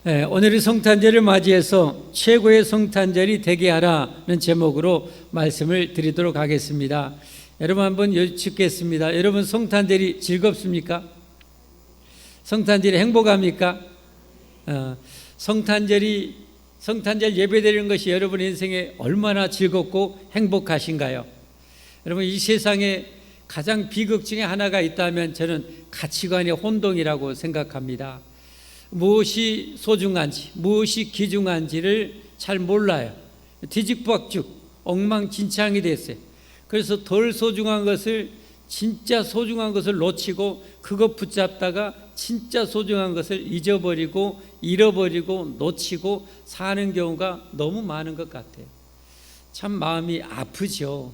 오늘의 성탄절을 맞이해서 최고의 성탄절이 되게 하라는 제목으로 말씀을 드리도록 하겠습니다. 여러분 한번 여쭙겠습니다. 여러분 성탄절이 즐겁습니까? 성탄절이 행복합니까? 성탄절 예배드리는 것이 여러분 인생에 얼마나 즐겁고 행복하신가요? 여러분 이 세상에 가장 비극 중에 하나가 있다면 저는 가치관의 혼동이라고 생각합니다. 무엇이 소중한지, 무엇이 귀중한지를 잘 몰라요. 뒤죽박죽, 엉망진창이 됐어요. 그래서 덜 소중한 것을, 진짜 소중한 것을 놓치고 그것 붙잡다가 진짜 소중한 것을 잊어버리고 잃어버리고 놓치고 사는 경우가 너무 많은 것 같아요. 참 마음이 아프죠.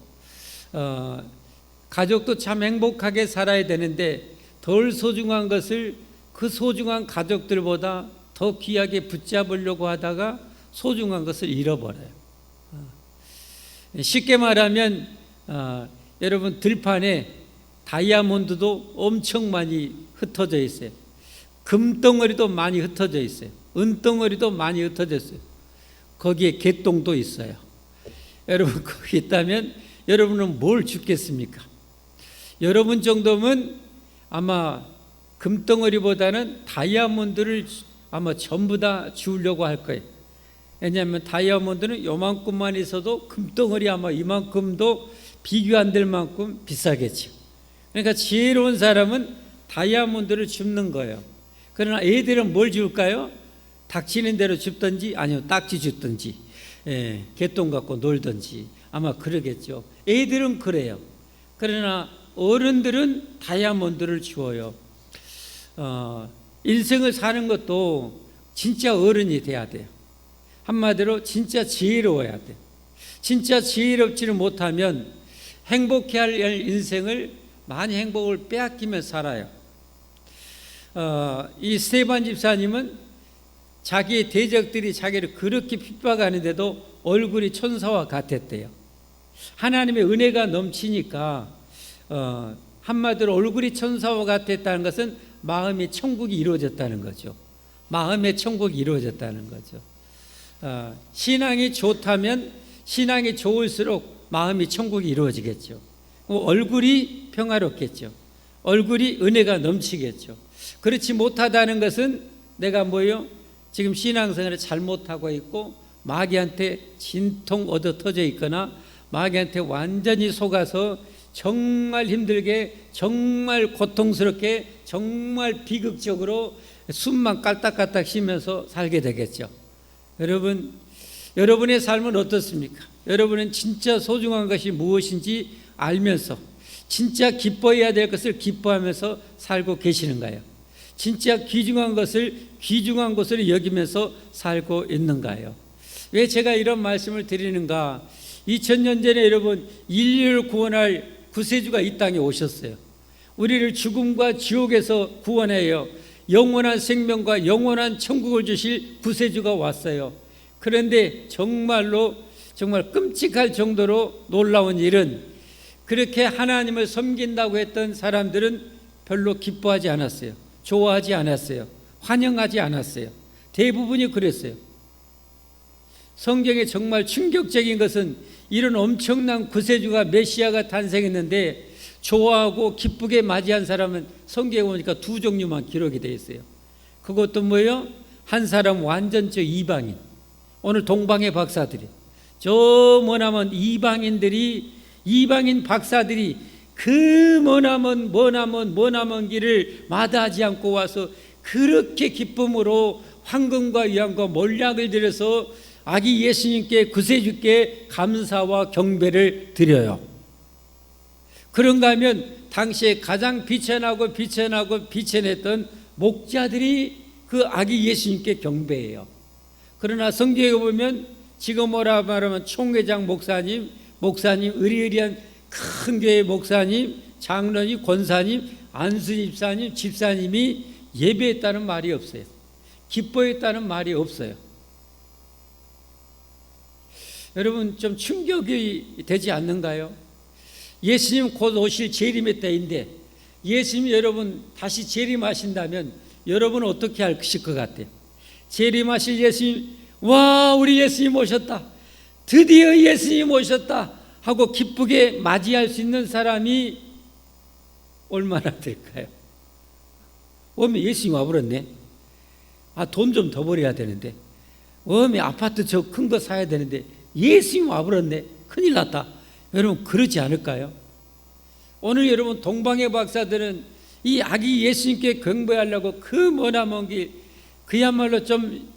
가족도 참 행복하게 살아야 되는데 덜 소중한 것을 그 소중한 가족들보다 더 귀하게 붙잡으려고 하다가 소중한 것을 잃어버려요. 쉽게 말하면 여러분 들판에 다이아몬드도 엄청 많이 흩어져 있어요. 금덩어리도 많이 흩어져 있어요. 은덩어리도 많이 흩어져 있어요. 거기에 개똥도 있어요. 여러분 거기 있다면 여러분은 뭘 줍겠습니까? 여러분 정도면 아마 금덩어리보다는 다이아몬드를 아마 전부 다 주우려고 할 거예요. 왜냐하면 다이아몬드는 요만큼만 있어도 금덩어리 아마 이만큼도 비교 안 될 만큼 비싸겠죠. 그러니까 지혜로운 사람은 다이아몬드를 줍는 거예요. 그러나 애들은 뭘 줄까요? 닥치는 대로 줍든지 아니면 딱지 줍든지 개똥 갖고 놀든지 아마 그러겠죠. 애들은 그래요. 그러나 어른들은 다이아몬드를 주어요. 인생을 사는 것도 진짜 어른이 돼야 돼요. 한마디로 진짜 지혜로워야 돼요. 진짜 지혜롭지를 못하면 행복해야 할 인생을 많이 행복을 빼앗기며 살아요. 이 스테반 집사님은 자기의 대적들이 자기를 그렇게 핍박하는데도 얼굴이 천사와 같았대요. 하나님의 은혜가 넘치니까 한마디로 얼굴이 천사와 같았다는 것은 마음의 천국이 이루어졌다는 거죠. 마음의 천국이 이루어졌다는 거죠. 신앙이 좋다면 신앙이 좋을수록 마음이 천국이 이루어지겠죠. 얼굴이 평화롭겠죠. 얼굴이 은혜가 넘치겠죠. 그렇지 못하다는 것은 내가 지금 신앙생활을 잘못하고 있고 마귀한테 진통 얻어 터져 있거나 마귀한테 완전히 속아서 정말 힘들게 정말 고통스럽게 정말 비극적으로 숨만 깔딱깔딱 쉬면서 살게 되겠죠. 여러분의 삶은 어떻습니까? 여러분은 진짜 소중한 것이 무엇인지 알면서 진짜 기뻐해야 될 것을 기뻐하면서 살고 계시는가요? 진짜 귀중한 것을 귀중한 것으로 여기면서 살고 있는가요? 왜 제가 이런 말씀을 드리는가? 2000년 전에 여러분 인류를 구원할 구세주가 이 땅에 오셨어요. 우리를 죽음과 지옥에서 구원해요. 영원한 생명과 영원한 천국을 주실 구세주가 왔어요. 그런데 정말 끔찍할 정도로 놀라운 일은 그렇게 하나님을 섬긴다고 했던 사람들은 별로 기뻐하지 않았어요. 좋아하지 않았어요. 환영하지 않았어요. 대부분이 그랬어요. 성경에 정말 충격적인 것은 이런 엄청난 구세주가 메시아가 탄생했는데 좋아하고 기쁘게 맞이한 사람은 성경에 보니까 두 종류만 기록이 되어 있어요. 그것도 한 사람 완전적 이방인. 오늘 동방의 박사들이 저 머나먼 이방인 박사들이 그 머나먼 길을 마다하지 않고 와서 그렇게 기쁨으로 황금과 유황과 몰약을 들여서 아기 예수님께 구세주께 감사와 경배를 드려요. 그런가 하면 당시에 가장 비천했던 목자들이 그 아기 예수님께 경배해요. 그러나 성경에 보면 지금 뭐라 말하면 총회장 목사님, 의리의리한 큰 교회 목사님, 장로님, 권사님, 안수 집사님이 예배했다는 말이 없어요. 기뻐했다는 말이 없어요. 여러분 좀 충격이 되지 않는가요? 예수님 곧 오실 재림의 때인데 예수님이 여러분 다시 재림하신다면 여러분은 어떻게 하실 것 같아요? 재림하실 예수님, 와, 우리 예수님 오셨다, 드디어 예수님 오셨다 하고 기쁘게 맞이할 수 있는 사람이 얼마나 될까요? 어머, 예수님 와버렸네. 돈 좀 더 벌어야 되는데, 어머, 아파트 저 큰 거 사야 되는데 예수님 와버렸네. 큰일 났다. 여러분, 그러지 않을까요? 오늘 여러분, 동방의 박사들은 이 아기 예수님께 경배하려고 그 머나먼 길, 그야말로 좀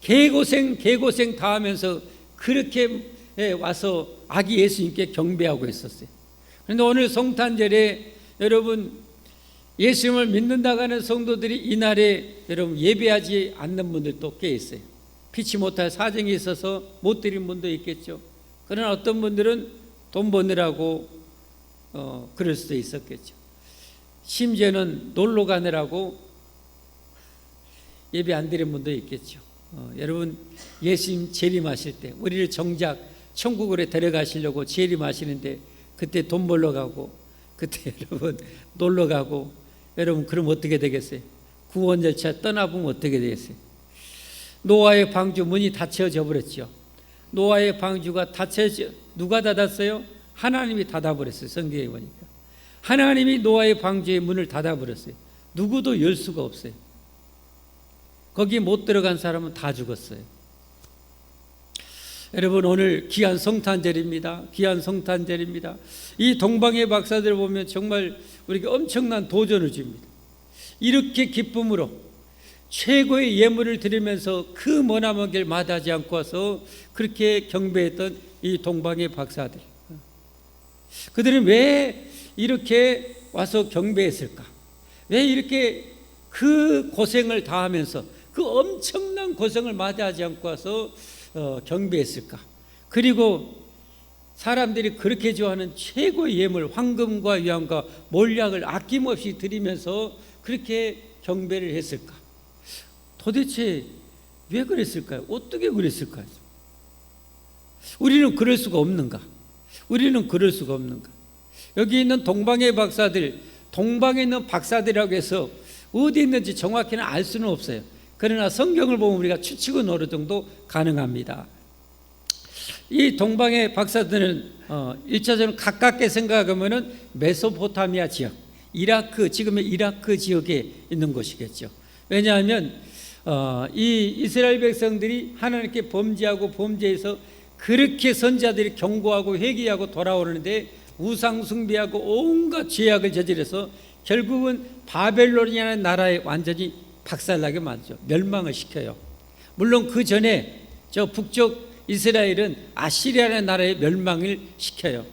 개고생 다 하면서 그렇게 와서 아기 예수님께 경배하고 있었어요. 그런데 오늘 성탄절에 여러분, 예수님을 믿는다고 하는 성도들이 이날에 여러분 예배하지 않는 분들도 꽤 있어요. 피치 못할 사정이 있어서 못 드린 분도 있겠죠. 그러나 어떤 분들은 돈 버느라고 그럴 수도 있었겠죠. 심지어는 놀러 가느라고 예배 안 드린 분도 있겠죠. 여러분, 예수님 재림하실 때 우리를 정작 천국으로 데려가시려고 재림하시는데 그때 돈 벌러 가고, 그때 여러분 놀러 가고, 여러분 그럼 어떻게 되겠어요? 구원 절차 떠나보면 어떻게 되겠어요? 노아의 방주 문이 닫혀져 버렸죠. 노아의 방주가 누가 닫았어요? 하나님이 닫아버렸어요. 성경에 보니까 하나님이 노아의 방주의 문을 닫아버렸어요. 누구도 열 수가 없어요. 거기 못 들어간 사람은 다 죽었어요. 여러분, 오늘 귀한 성탄절입니다. 귀한 성탄절입니다. 이 동방의 박사들 보면 정말 우리에게 엄청난 도전을 줍니다. 이렇게 기쁨으로 최고의 예물을 드리면서 그 머나먼 길 마다하지 않고 와서 그렇게 경배했던 이 동방의 박사들, 그들은 왜 이렇게 와서 경배했을까? 왜 이렇게 그 고생을 다하면서 그 엄청난 고생을 마다하지 않고 와서 경배했을까? 그리고 사람들이 그렇게 좋아하는 최고의 예물, 황금과 유황과 몰약을 아낌없이 드리면서 그렇게 경배를 했을까? 도대체 왜 그랬을까요? 어떻게 그랬을까요? 우리는 그럴 수가 없는가? 우리는 그럴 수가 없는가? 여기 있는 동방의 박사들, 동방에 있는 박사들이라고 해서 어디 있는지 정확히는 알 수는 없어요. 그러나 성경을 보면 우리가 추측은 어느 정도 가능합니다. 이 동방의 박사들은 1차적으로 가깝게 생각하면 메소포타미아 지역, 이라크, 지금의 이라크 지역에 있는 곳이겠죠. 왜냐하면 이 이스라엘 백성들이 하나님께 범죄해서 그렇게 선지자들이 경고하고 회개하고 돌아오는데 우상 숭배하고 온갖 죄악을 저질러서 결국은 바벨론이라는 나라에 완전히 박살나게 만들죠. 멸망을 시켜요. 물론 그 전에 저 북쪽 이스라엘은 아시리아라는 나라의 멸망을 시켜요.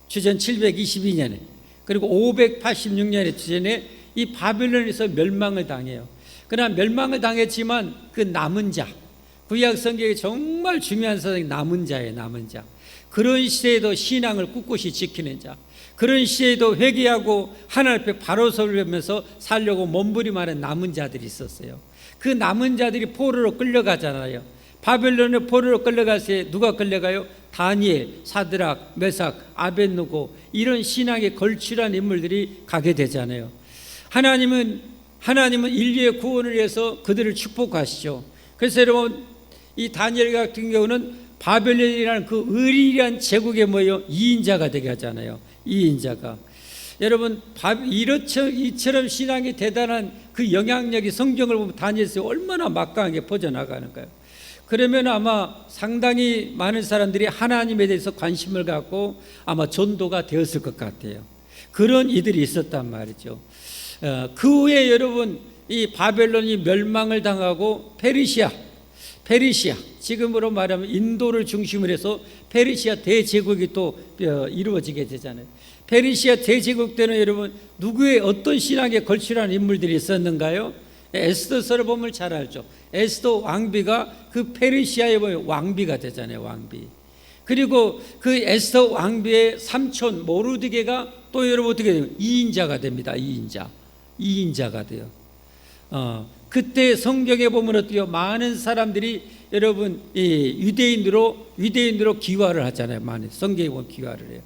주전 722년에, 그리고 586년에 주전에 이 바벨론에서 멸망을 당해요. 그러나 멸망을 당했지만 그 남은 자, 구약 성경에 정말 중요한 사람이 남은 자예요. 남은 자. 그런 시대에도 신앙을 꿋꿋이 지키는 자, 그런 시대에도 회개하고 하나님 앞에 바로 서면서 살려고 몸부림하는 남은 자들이 있었어요. 그 남은 자들이 포로로 끌려가잖아요. 바벨론의 포로로 끌려갈 때 누가 끌려가요? 다니엘, 사드락, 메삭, 아벳느고, 이런 신앙에 걸출한 인물들이 가게 되잖아요. 하나님은 인류의 구원을 위해서 그들을 축복하시죠. 그래서 여러분, 이 다니엘 같은 경우는 바벨론이라는 그 의리한 제국에 모여 2인자가 되게 하잖아요. 2인자가. 여러분, 이처럼 신앙이 대단한 그 영향력이 성경을 보면 다니엘서에 얼마나 막강하게 퍼져나가는가요? 그러면 아마 상당히 많은 사람들이 하나님에 대해서 관심을 갖고 아마 전도가 되었을 것 같아요. 그런 이들이 있었단 말이죠. 그 후에 여러분, 이 바벨론이 멸망을 당하고 페르시아, 지금으로 말하면 인도를 중심으로 해서 페르시아 대제국이 또 이루어지게 되잖아요. 페르시아 대제국 때는 여러분 누구의 어떤 신앙에 걸출한 인물들이 있었는가요? 에스더서를 보면 잘 알죠. 에스더 왕비가 그 페르시아의 왕비가 되잖아요. 왕비. 그리고 그 에스더 왕비의 삼촌 모르드게가 또 여러분 어떻게 돼요? 2인자가 됩니다. 2인자가 돼요. 그때 성경에 보면 어때요? 많은 사람들이 여러분 유대인으로 귀화를 하잖아요. 많은 성경에 보면 귀화를 해요.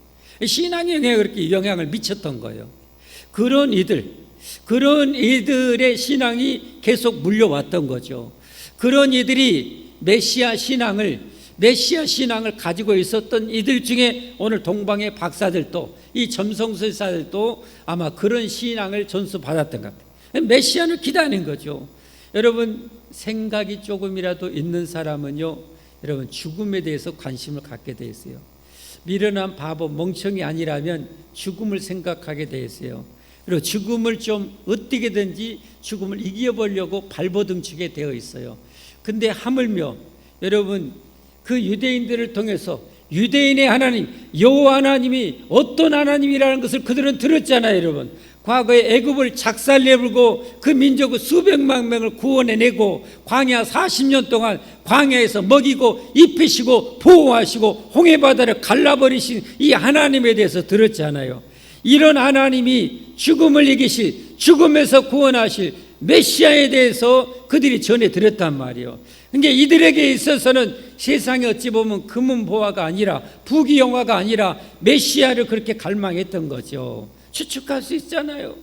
신앙에 그렇게 영향을 미쳤던 거예요. 그런 이들의 신앙이 계속 물려왔던 거죠. 그런 이들이 메시아 신앙을 가지고 있었던 이들 중에 오늘 동방의 박사들도, 이 점성술사들도 아마 그런 신앙을 전수받았던 것 같아요. 메시아를 기다리는 거죠. 여러분, 생각이 조금이라도 있는 사람은요, 여러분, 죽음에 대해서 관심을 갖게 돼 있어요. 미련한 바보 멍청이 아니라면 죽음을 생각하게 돼 있어요. 그리고 죽음을 좀 어떻게든지 죽음을 이겨보려고 발버둥치게 되어 있어요. 근데 하물며 여러분, 그 유대인들을 통해서 유대인의 하나님, 여호와 하나님이 어떤 하나님이라는 것을 그들은 들었잖아요. 여러분, 과거에 애굽을 작살내불고 그 민족을 수백만 명을 구원해내고 광야 40년 동안 광야에서 먹이고 입히시고 보호하시고 홍해바다를 갈라버리신 이 하나님에 대해서 들었잖아요. 이런 하나님이 죽음을 이기실, 죽음에서 구원하실 메시아에 대해서 그들이 전해 들었단 말이에요. 그러니까 이들에게 있어서는 세상에 어찌 보면 금은보화가 아니라 부귀영화가 아니라 메시아를 그렇게 갈망했던 거죠. 추측할 수 있잖아요.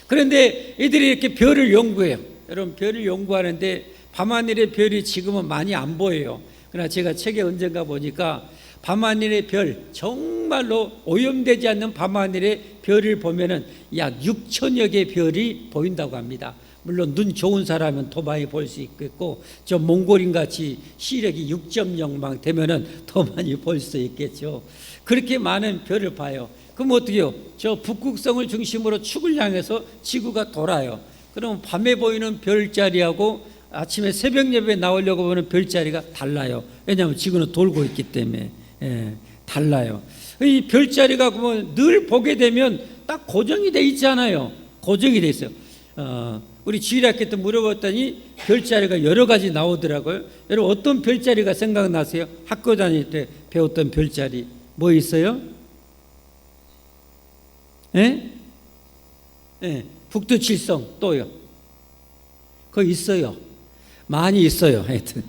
그런데 이들이 이렇게 별을 연구해요. 여러분, 별을 연구하는데 밤하늘의 별이 지금은 많이 안 보여요. 그러나 제가 책에 언젠가 보니까 밤하늘의 별, 정말로 오염되지 않는 밤하늘의 별을 보면은 약 6천여 개의 별이 보인다고 합니다. 물론 눈 좋은 사람은 더 많이 볼 수 있겠고, 저 몽골인같이 시력이 6.0만 되면은 더 많이 볼 수 있겠죠. 그렇게 많은 별을 봐요. 그럼 어떻게 해요? 저 북극성을 중심으로 축을 향해서 지구가 돌아요. 그럼 밤에 보이는 별자리하고 아침에 새벽 예배에 나오려고 보는 별자리가 달라요. 왜냐하면 지구는 돌고 있기 때문에. 달라요. 이 별자리가 그러면 늘 보게 되면 딱 고정이 돼 있잖아요. 고정이 돼 있어요. 우리 주일학교 때 물어봤더니 별자리가 여러 가지 나오더라고요. 여러분, 어떤 별자리가 생각나세요? 학교 다닐 때 배웠던 별자리 뭐 있어요? 북두칠성. 또요? 그거 있어요. 많이 있어요. 하여튼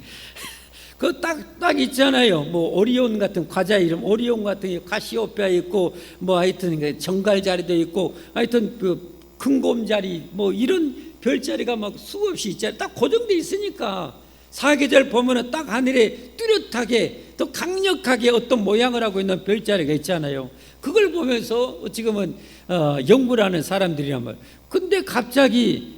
그거 딱 있잖아요. 뭐 오리온 같은 과자 이름, 오리온 같은 카시오페아 있고, 뭐 하여튼 정갈자리도 있고, 하여튼 그 큰곰자리, 뭐 이런 별자리가 막 수없이 있잖아요. 딱 고정돼 있으니까 사계절 보면은 딱 하늘에 뚜렷하게 또 강력하게 어떤 모양을 하고 있는 별자리가 있잖아요. 그걸 보면서 지금은 연구를 하는 사람들이란 말이에요. 근데 갑자기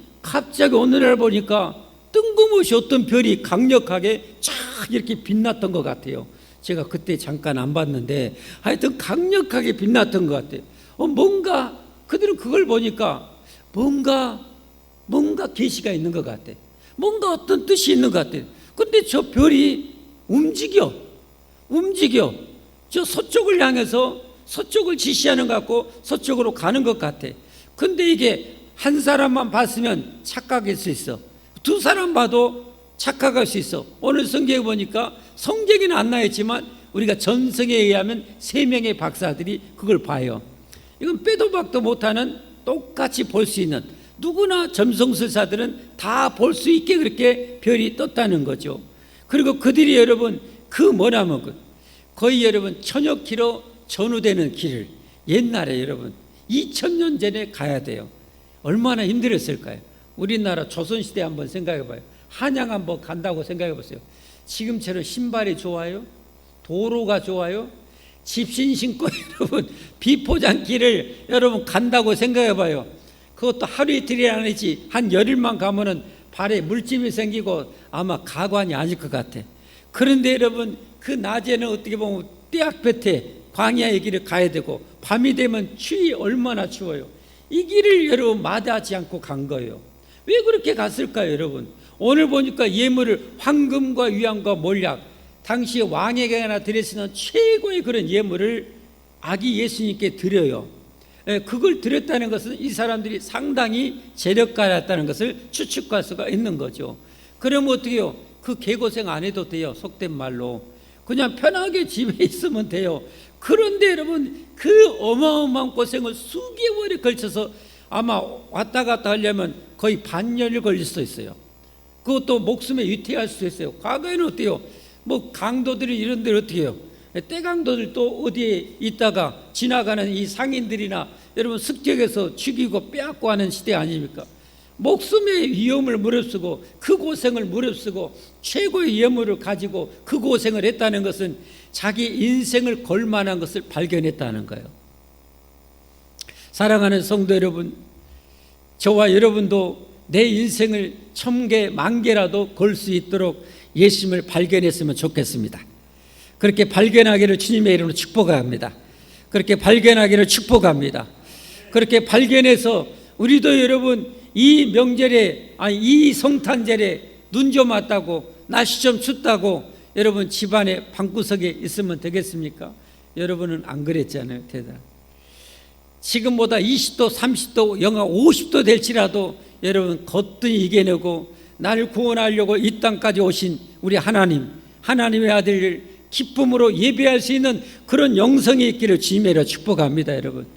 오늘날 보니까 뜬금없이 어떤 별이 강력하게 쫙 이렇게 빛났던 것 같아요. 제가 그때 잠깐 안 봤는데 하여튼 강력하게 빛났던 것 같아요. 뭔가 그들은 그걸 보니까 뭔가 계시가 있는 것 같아. 뭔가 어떤 뜻이 있는 것 같아. 근데 저 별이 움직여. 저 서쪽을 향해서 서쪽을 지시하는 것 같고 서쪽으로 가는 것 같아. 근데 이게 한 사람만 봤으면 착각할 수 있어. 두 사람 봐도 착각할 수 있어. 오늘 성경에 보니까 성경에는 안 나있지만 우리가 전성에 의하면 3명의 박사들이 그걸 봐요. 이건 빼도 박도 못하는, 똑같이 볼 수 있는, 누구나 점성술사들은 다 볼 수 있게 그렇게 별이 떴다는 거죠. 그리고 그들이 여러분 뭐냐면 거의 여러분 1000여 킬로 전후되는 길을 옛날에 여러분 2000년 전에 가야 돼요. 얼마나 힘들었을까요? 우리나라 조선시대 한번 생각해 봐요. 한양 한번 간다고 생각해 보세요. 지금처럼 신발이 좋아요? 도로가 좋아요? 집신 신고 여러분 비포장길을 여러분 간다고 생각해 봐요. 그것도 하루 이틀이 아니지 한 열흘만 가면은 발에 물집이 생기고 아마 가관이 아닐 것 같아. 그런데 여러분 그 낮에는 어떻게 보면 떼약볕에 광야의 길을 가야 되고 밤이 되면 추위 얼마나 추워요. 이 길을 여러분 마다하지 않고 간 거예요. 왜 그렇게 갔을까요, 여러분? 오늘 보니까 예물을 황금과 유황과 몰약, 당시 왕에게나 드릴 수 있는 최고의 그런 예물을 아기 예수님께 드려요. 그걸 드렸다는 것은 이 사람들이 상당히 재력가였다는 것을 추측할 수가 있는 거죠. 그러면 어떻게 해요? 그 개고생 안 해도 돼요. 속된 말로 그냥 편하게 집에 있으면 돼요. 그런데 여러분 그 어마어마한 고생을 수개월에 걸쳐서 아마 왔다 갔다 하려면 거의 반년을 걸릴 수도 있어요. 그것도 목숨에 위태할 수도 있어요. 과거에는 어때요? 뭐 강도들이 이런 데를 어떻게 해요? 떼강도들도 어디에 있다가 지나가는 이 상인들이나 여러분 습격해서 죽이고 빼앗고 하는 시대 아닙니까? 목숨의 위험을 무릅쓰고 그 고생을 무릅쓰고 최고의 예물을 가지고 그 고생을 했다는 것은 자기 인생을 걸 만한 것을 발견했다는 거예요. 사랑하는 성도 여러분, 저와 여러분도 내 인생을 1000개, 10,000개라도 걸 수 있도록 예수님을 발견했으면 좋겠습니다. 그렇게 발견하기를 주님의 이름으로 축복합니다. 그렇게 발견하기를 축복합니다. 그렇게 발견해서 우리도 여러분 이 명절에, 이 성탄절에 눈 좀 왔다고, 날씨 좀 춥다고 여러분 집안에 방구석에 있으면 되겠습니까? 여러분은 안 그랬잖아요. 대단. 지금보다 20도, 30도, 영하 50도 될지라도 여러분 거뜬히 이겨내고 나를 구원하려고 이 땅까지 오신 우리 하나님, 하나님의 아들을 기쁨으로 예배할 수 있는 그런 영성이 있기를 주님으로 축복합니다. 여러분,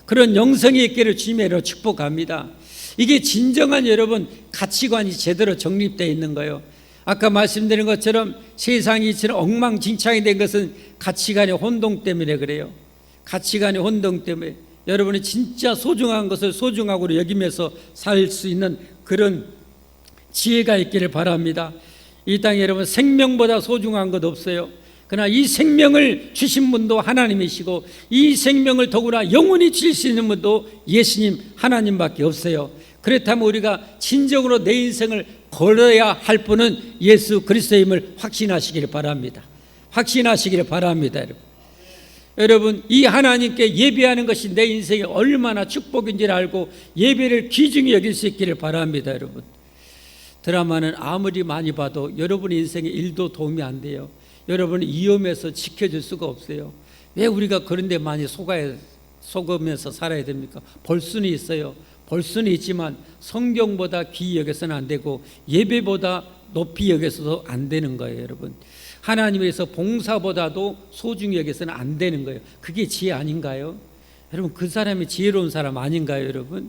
그런 영성이 있기를 주님으로 축복합니다. 이게 진정한 여러분 가치관이 제대로 정립되어 있는 거예요. 아까 말씀드린 것처럼 세상이 이처럼 엉망진창이 된 것은 가치관의 혼동 때문에 그래요. 가치관의 혼동 때문에 여러분이 진짜 소중한 것을 소중하고 여기면서 살 수 있는 그런 지혜가 있기를 바랍니다. 이 땅에 여러분 생명보다 소중한 것 없어요. 그러나 이 생명을 주신 분도 하나님이시고 이 생명을 더구나 영원히 주실 수 있는 분도 예수님 하나님밖에 없어요. 그렇다면 우리가 진정으로 내 인생을 걸어야 할 분은 예수 그리스도임을 확신하시기를 바랍니다. 확신하시기를 바랍니다. 여러분, 이 하나님께 예배하는 것이 내 인생에 얼마나 축복인지를 알고 예배를 귀중히 여길 수 있기를 바랍니다. 여러분, 드라마는 아무리 많이 봐도 여러분의 인생에 1도 도움이 안 돼요. 여러분은 위험에서 지켜줄 수가 없어요. 왜 우리가 그런 데 많이 속으면서 살아야 됩니까? 볼 수는 있어요. 볼 수는 있지만 성경보다 귀히 여겨서는 안 되고 예배보다 높이 여겨서도 안 되는 거예요. 여러분, 하나님에서 봉사보다도 소중히 여겨서는 안 되는 거예요. 그게 지혜 아닌가요? 여러분, 그 사람이 지혜로운 사람 아닌가요? 여러분,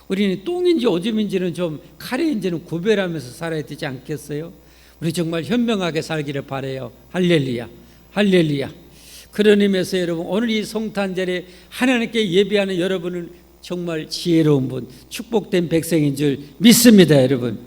우리는 똥인지 오줌인지는 좀 카레인지는 구별하면서 살아야 되지 않겠어요? 우리 정말 현명하게 살기를 바라요. 할렐루야, 할렐루야. 그런 의미에서 여러분, 오늘 이 성탄절에 하나님께 예배하는 여러분은 정말 지혜로운 분, 축복된 백성인 줄 믿습니다. 여러분,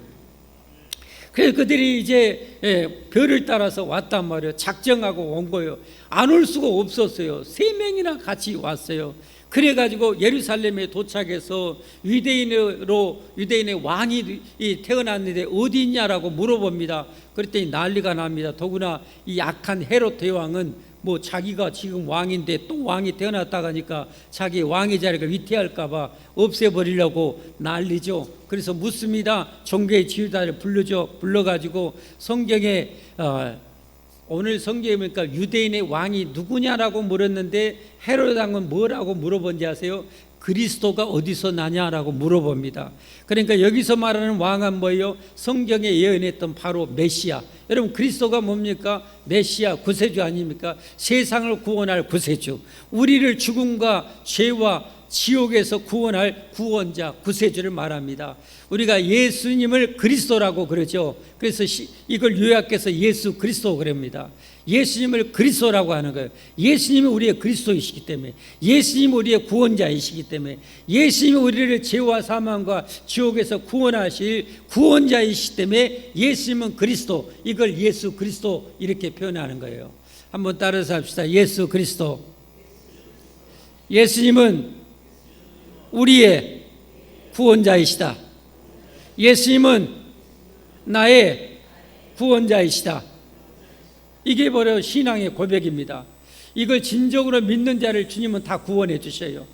그래서 그들이 이제 별을 따라서 왔단 말이에요. 작정하고 온 거예요. 안 올 수가 없었어요. 3명이나 같이 왔어요. 그래가지고 예루살렘에 도착해서 유대인의 왕이 태어났는데 어디 있냐라고 물어봅니다. 그랬더니 난리가 납니다. 더구나 이 악한 헤롯 대왕은 뭐 자기가 지금 왕인데 또 왕이 태어났다고 하니까 자기 왕의 자리가 위태할까봐 없애버리려고 난리죠. 그래서 묻습니다. 종교의 지도자를 불러가지고 성경에 오늘 성경에 보니까 유대인의 왕이 누구냐라고 물었는데 헤롯 왕은 뭐라고 물어본지 아세요? 그리스도가 어디서 나냐라고 물어봅니다. 그러니까 여기서 말하는 왕은 뭐예요? 성경에 예언했던 바로 메시아. 여러분, 그리스도가 뭡니까? 메시아, 구세주 아닙니까? 세상을 구원할 구세주, 우리를 죽음과 죄와 지옥에서 구원할 구원자, 구세주를 말합니다. 우리가 예수님을 그리스도라고 그러죠. 그래서 이걸 요약해서 예수 그리스도 그럽니다. 예수님을 그리스도라고 하는 거예요. 예수님이 우리의 그리스도이시기 때문에, 예수님이 우리의 구원자이시기 때문에, 예수님이 우리를 죄와 사망과 지옥에서 구원하실 구원자이시기 때문에 예수님은 그리스도, 이걸 예수 그리스도 이렇게 표현하는 거예요. 한번 따라서 합시다. 예수 그리스도. 예수님은 우리의 구원자이시다. 예수님은 나의 구원자이시다. 이게 바로 신앙의 고백입니다. 이걸 진정으로 믿는 자를 주님은 다 구원해 주셔요.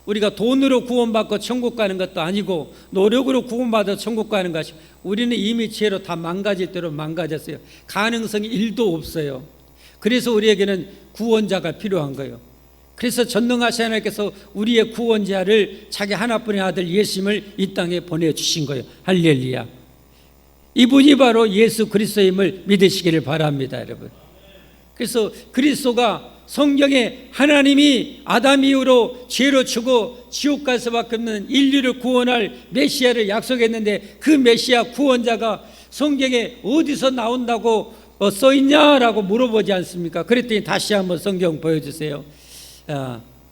우리가 돈으로 구원받고 천국 가는 것도 아니고 노력으로 구원받아 천국 가는 것이, 우리는 이미 죄로 다 망가질 대로 망가졌어요. 가능성이 1도 없어요. 그래서 우리에게는 구원자가 필요한 거예요. 그래서 전능하신 하나님께서 우리의 구원자를 자기 하나뿐의 아들 예수님을 이 땅에 보내주신 거예요. 할렐루야. 이분이 바로 예수 그리스도임을 믿으시기를 바랍니다. 여러분, 그래서 그리스도가 성경에 하나님이 아담 이후로 죄로 죽어 지옥 갈 수밖에 없는 인류를 구원할 메시아를 약속했는데 그 메시아 구원자가 성경에 어디서 나온다고 써있냐라고 물어보지 않습니까? 그랬더니 다시 한번 성경 보여주세요.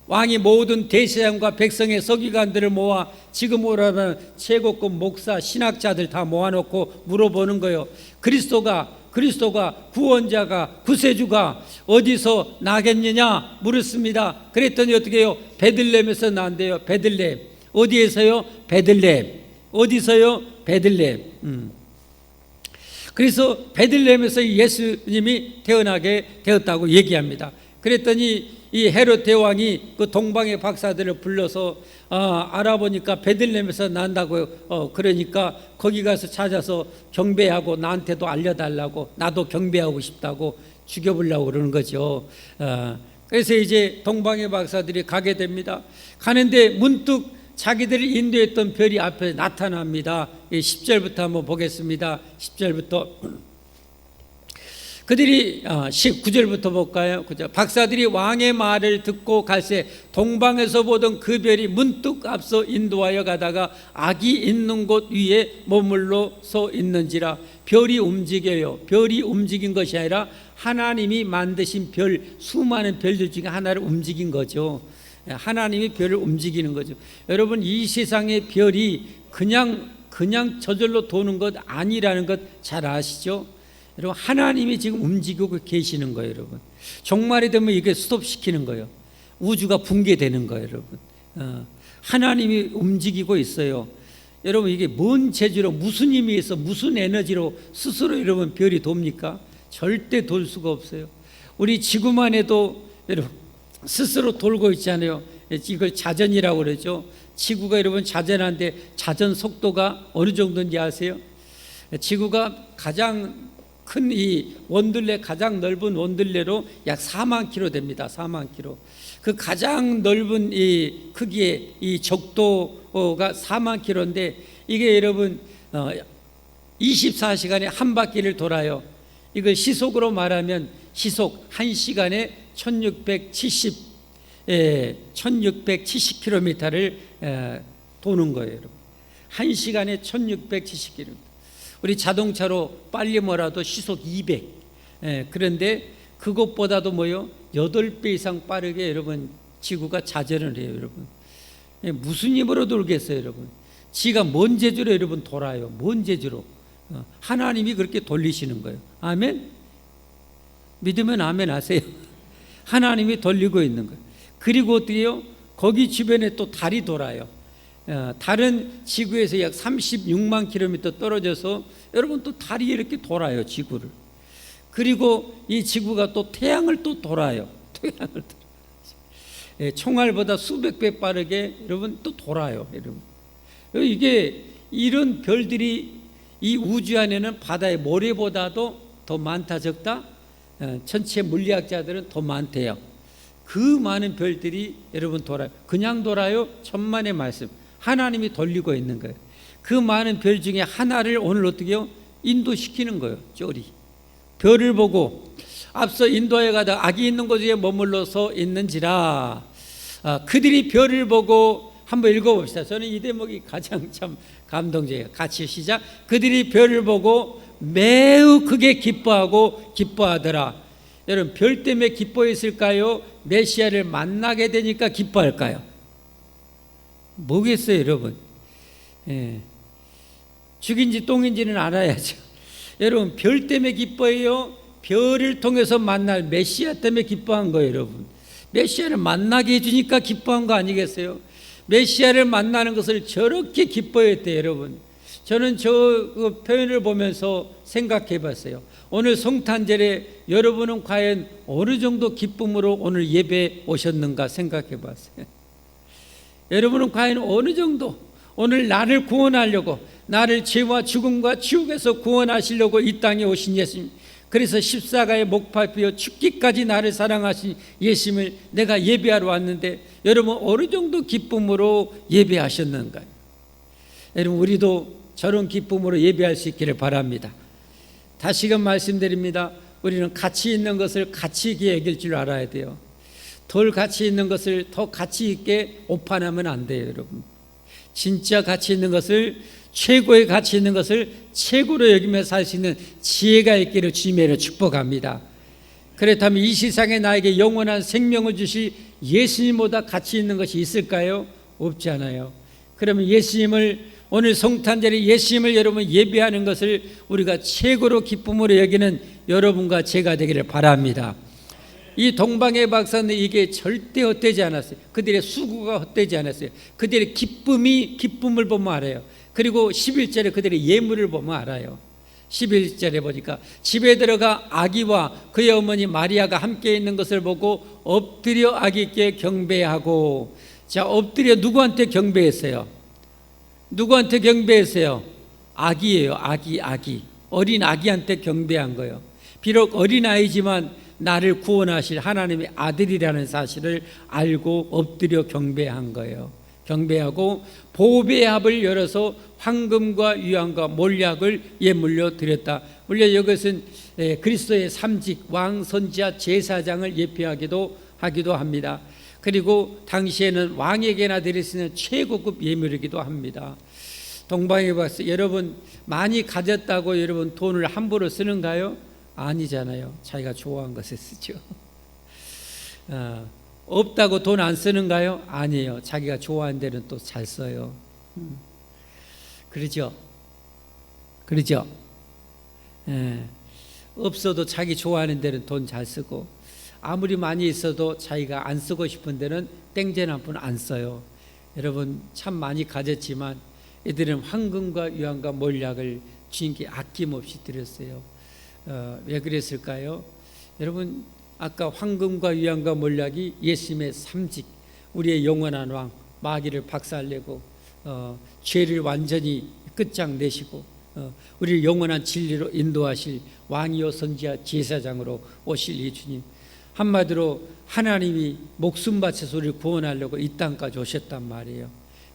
왕이 모든 대제사장과 백성의 서기관들을 모아 지금 오라는 최고급 목사 신학자들 다 모아놓고 물어보는 거예요. 그리스도가 구원자가 구세주가 어디서 나겠느냐 물었습니다. 그랬더니 어떻게 해요? 베들레헴에서 난대요. 베들레헴. 어디에서요? 베들레헴. 어디서요? 베들레헴. 그래서 베들레헴에서 예수님이 태어나게 되었다고 얘기합니다. 그랬더니 이 헤롯 대왕이 그 동방의 박사들을 불러서 알아보니까 베들레헴에서 난다고요. 그러니까 거기 가서 찾아서 경배하고 나한테도 알려달라고, 나도 경배하고 싶다고 죽여보려고 그러는 거죠. 그래서 이제 동방의 박사들이 가게 됩니다. 가는데 문득 자기들이 인도했던 별이 앞에 나타납니다. 10절부터 한번 보겠습니다. 10절부터 그들이 19절부터 볼까요? 박사들이 왕의 말을 듣고 갈새 동방에서 보던 그 별이 문득 앞서 인도하여 가다가 악이 있는 곳 위에 머물러 서 있는지라. 별이 움직여요. 별이 움직인 것이 아니라 하나님이 만드신 별, 수많은 별들 중에 하나를 움직인 거죠. 하나님이 별을 움직이는 거죠. 여러분, 이 세상의 별이 그냥 저절로 도는 것 아니라는 것 잘 아시죠? 여러분, 하나님이 지금 움직이고 계시는 거예요. 여러분, 종말이 되면 이게 스톱시키는 거예요. 우주가 붕괴되는 거예요. 여러분, 하나님이 움직이고 있어요. 여러분, 이게 뭔 재주로, 무슨 의미에서, 무슨 에너지로 스스로 여러분 별이 돕니까? 절대 돌 수가 없어요. 우리 지구만 해도 여러분 스스로 돌고 있잖아요. 이걸 자전이라고 그러죠. 지구가 여러분 자전한데 자전 속도가 어느 정도인지 아세요? 지구가 가장 큰 이 원둘레, 가장 넓은 원둘레로 약 4만 킬로 됩니다. 4만 킬로. 그 가장 넓은 이 크기의 이 적도가 4만 킬로인데 이게 여러분 24시간에 한 바퀴를 돌아요. 이걸 시속으로 말하면 시속 1시간에 1670km를 도는 거예요. 여러분. 1시간에 1670km. 우리 자동차로 빨리 뭐라도 시속 200. 그런데 그것보다도 뭐요? 8배 이상 빠르게 여러분 지구가 자전을 해요. 여러분. 무슨 힘으로 돌겠어요. 여러분. 지가 뭔 재주로 여러분 돌아요. 뭔 재주로. 하나님이 그렇게 돌리시는 거예요. 아멘? 믿으면 아멘 하세요. 하나님이 돌리고 있는 거예요. 그리고 어떻게 해요? 거기 주변에 또 달이 돌아요. 달은 지구에서 약 36만 킬로미터 떨어져서 여러분 또 달이 이렇게 돌아요. 지구를. 그리고 이 지구가 또 태양을 또 돌아요. 태양을 돌아요. 총알보다 수백 배 빠르게 여러분 또 돌아요. 여러분. 이게 이런 별들이 이 우주 안에는 바다의 모래보다도 더 많다 적다? 전체 물리학자들은 더 많대요. 그 많은 별들이 여러분 돌아요. 그냥 돌아요? 천만의 말씀. 하나님이 돌리고 있는 거예요. 그 많은 별 중에 하나를 오늘 어떻게 해요? 인도시키는 거예요. 쪼리. 별을 보고 앞서 인도에 가다 악이 있는 곳에 머물러서 있는지라. 그들이 별을 보고 한번 읽어봅시다. 저는 이 대목이 가장 참 감동적이에요. 같이 시작. 그들이 별을 보고 매우 크게 기뻐하더라. 여러분, 별 때문에 기뻐했을까요? 메시아를 만나게 되니까 기뻐할까요? 뭐겠어요, 여러분? 죽인지 똥인지는 알아야죠. 여러분, 별 때문에 기뻐해요? 별을 통해서 만날 메시아 때문에 기뻐한 거예요, 여러분. 메시아를 만나게 해주니까 기뻐한 거 아니겠어요? 메시아를 만나는 것을 저렇게 기뻐했대요, 여러분. 저는 그 표현을 보면서 생각해 봤어요. 오늘 성탄절에 여러분은 과연 어느 정도 기쁨으로 오늘 예배에 오셨는가 생각해 봤어요. 여러분은 과연 어느 정도 오늘 나를 구원하려고, 나를 죄와 죽음과 지옥에서 구원하시려고 이 땅에 오신 예수님, 그래서 십자가에 못 밟혀 죽기까지 나를 사랑하신 예수님을 내가 예배하러 왔는데 여러분 어느 정도 기쁨으로 예배하셨는가요? 여러분, 우리도 저런 기쁨으로 예배할 수 있기를 바랍니다. 다시금 말씀드립니다. 우리는 가치 있는 것을 가치 있게 여길 줄 알아야 돼요. 덜 가치 있는 것을 더 가치 있게 오판하면 안 돼요, 여러분. 진짜 가치 있는 것을, 최고의 가치 있는 것을 최고로 여기며 살 수 있는 지혜가 있기를 주님으로 축복합니다. 그렇다면 이 세상에 나에게 영원한 생명을 주실 예수님보다 가치 있는 것이 있을까요? 없지 않아요. 그러면 예수님을, 오늘 성탄절에 예수님을 여러분 예배하는 것을 우리가 최고로 기쁨으로 여기는 여러분과 제가 되기를 바랍니다. 이 동방의 박사는 이게 절대 헛되지 않았어요. 그들의 수고가 헛되지 않았어요. 그들의 기쁨을 보면 알아요. 그리고 11절에 그들의 예물을 보면 알아요. 11절에 보니까 집에 들어가 아기와 그의 어머니 마리아가 함께 있는 것을 보고 엎드려 아기께 경배하고. 자, 엎드려 누구한테 경배했어요? 누구한테 경배했어요? 아기예요. 아기. 어린 아기한테 경배한 거예요. 비록 어린 아이지만 나를 구원하실 하나님의 아들이라는 사실을 알고 엎드려 경배한 거예요. 경배하고 보배의 합을 열어서 황금과 유황과 몰약을 예물로 드렸다. 물론 이것은 그리스도의 삼직 왕, 선지자, 제사장을 예표하기도 합니다. 그리고 당시에는 왕에게나 드릴 수 있는 최고급 예물이기도 합니다. 동방의 박사, 여러분 많이 가졌다고 여러분 돈을 함부로 쓰는가요? 아니잖아요. 자기가 좋아한 것에 쓰죠. 없다고 돈 안 쓰는가요? 아니에요. 자기가 좋아하는 데는 또 잘 써요. 그러죠? 없어도 자기 좋아하는 데는 돈 잘 쓰고, 아무리 많이 있어도 자기가 안 쓰고 싶은 데는 땡전 한 푼 안 써요. 여러분 참 많이 가졌지만 이들은 황금과 유황과 몰약을 주님께 아낌없이 드렸어요. 왜 그랬을까요? 여러분 아까 황금과 유황과 몰약이 예수님의 삼직, 우리의 영원한 왕 마귀를 박살내고 죄를 완전히 끝장내시고 우리를 영원한 진리로 인도하실 왕이요 선지자 제사장으로 오실 이 주님, 한마디로 하나님이 목숨 바쳐서 우리를 구원하려고 이 땅까지 오셨단 말이에요.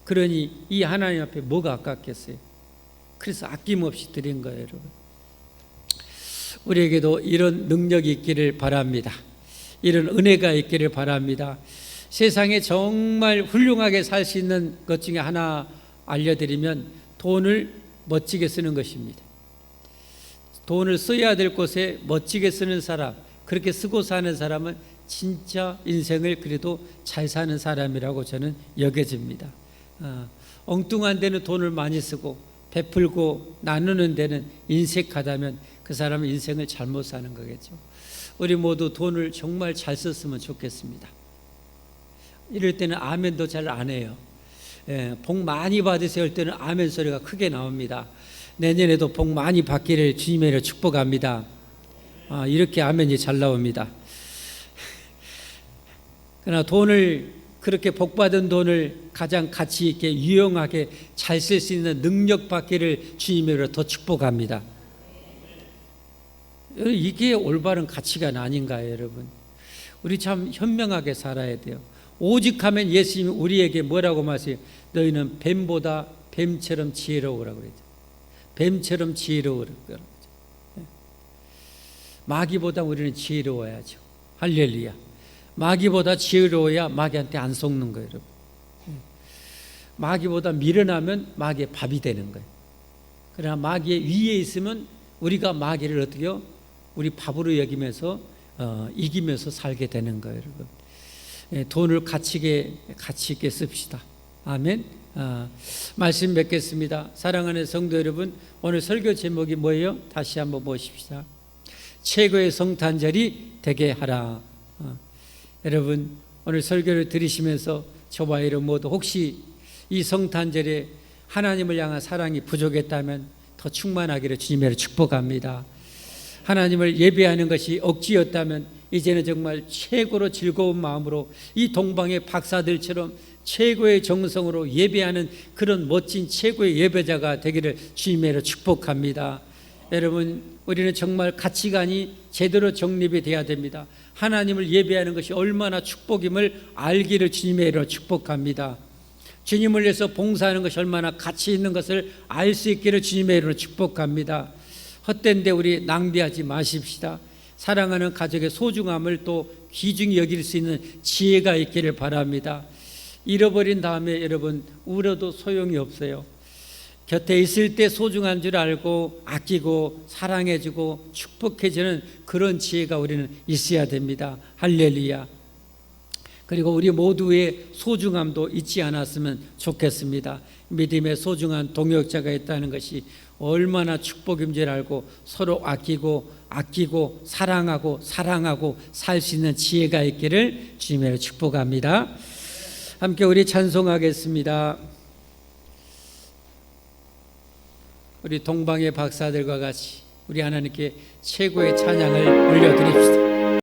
그러니 이 하나님 앞에 뭐가 아깝겠어요? 그래서 아낌없이 드린 거예요. 여러분, 우리에게도 이런 능력이 있기를 바랍니다. 이런 은혜가 있기를 바랍니다. 세상에 정말 훌륭하게 살 수 있는 것 중에 하나 알려드리면 돈을 멋지게 쓰는 것입니다. 돈을 써야 될 곳에 멋지게 쓰는 사람, 그렇게 쓰고 사는 사람은 진짜 인생을 그래도 잘 사는 사람이라고 저는 여겨집니다. 엉뚱한 데는 돈을 많이 쓰고 베풀고 나누는 데는 인색하다면 그 사람은 인생을 잘못 사는 거겠죠. 우리 모두 돈을 정말 잘 썼으면 좋겠습니다. 이럴 때는 아멘도 잘 안 해요. 복 많이 받으세요 할 때는 아멘 소리가 크게 나옵니다. 내년에도 복 많이 받기를 주님의 축복합니다. 이렇게 아멘이 잘 나옵니다. 그러나 돈을, 그렇게 복받은 돈을 가장 가치 있게 유용하게 잘 쓸 수 있는 능력 받기를 주님으로 더 축복합니다. 이게 올바른 가치관 아닌가요, 여러분? 우리 참 현명하게 살아야 돼요. 오직 하면 예수님이 우리에게 뭐라고 말씀해요? 너희는 뱀보다 뱀처럼 지혜로우라고 그랬죠. 뱀처럼 지혜로우라고 그랬죠. 마귀보다 우리는 지혜로워야죠. 할렐루야. 마귀보다 지혜로워야 마귀한테 안 속는 거예요, 여러분. 마귀보다 미련하면 마귀의 밥이 되는 거예요. 그러나 마귀의 위에 있으면 우리가 마귀를 어떻게 해요? 우리 밥으로 여기면서 이기면서 살게 되는 거예요, 여러분. 돈을 가치 있게 씁시다. 아멘. 말씀 맺겠습니다. 사랑하는 성도 여러분, 오늘 설교 제목이 뭐예요? 다시 한번 보십시다. 최고의 성탄절이 되게 하라. 여러분 오늘 설교를 들으시면서 저와 여러분 모두 혹시 이 성탄절에 하나님을 향한 사랑이 부족했다면 더 충만하기를 주님으로 축복합니다. 하나님을 예배하는 것이 억지였다면 이제는 정말 최고로 즐거운 마음으로 이 동방의 박사들처럼 최고의 정성으로 예배하는 그런 멋진 최고의 예배자가 되기를 주님으로 축복합니다. 여러분 우리는 정말 가치관이 제대로 정립이 돼야 됩니다. 하나님을 예배하는 것이 얼마나 축복임을 알기를 주님으로 축복합니다. 주님을 위해서 봉사하는 것이 얼마나 가치 있는 것을 알 수 있기를 주님으로 축복합니다. 헛된 데 우리 낭비하지 마십시다. 사랑하는 가족의 소중함을 또 귀중히 여길 수 있는 지혜가 있기를 바랍니다. 잃어버린 다음에 여러분 울어도 소용이 없어요. 곁에 있을 때 소중한 줄 알고 아끼고 사랑해주고 축복해주는 그런 지혜가 우리는 있어야 됩니다. 할렐루야. 그리고 우리 모두의 소중함도 잊지 않았으면 좋겠습니다. 믿음의 소중한 동역자가 있다는 것이 얼마나 축복인 줄 알고 서로 아끼고 사랑하고 살 수 있는 지혜가 있기를 주님으로 축복합니다. 함께 우리 찬송하겠습니다. 우리 동방의 박사들과 같이 우리 하나님께 최고의 찬양을 올려드립시다.